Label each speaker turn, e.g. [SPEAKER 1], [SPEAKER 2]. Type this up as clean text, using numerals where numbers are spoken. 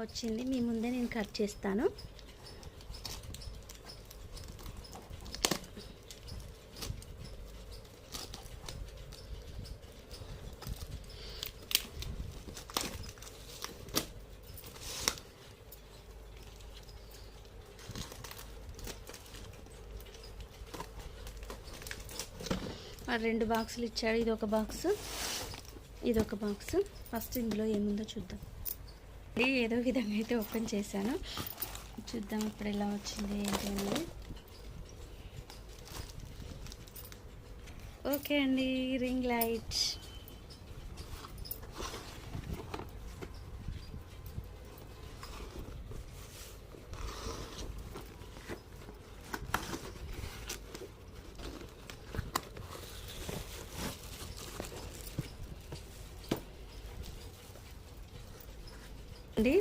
[SPEAKER 1] వచ్చింది. మీ ముందే నేను కట్ చేస్తాను. రెండు బాక్సులు ఇచ్చాడు. ఇది ఒక బాక్స్, ఇది ఒక బాక్స్. ఫస్ట్ ఇందులో ఏముందో చూద్దాం. ఏదో విధంగా అయితే ఓపెన్ చేశాను. చూద్దాం ఇప్పుడు ఎలా వచ్చింది ఏంటి అనేది. ఓకే అండి, రింగ్ లైట్. అండి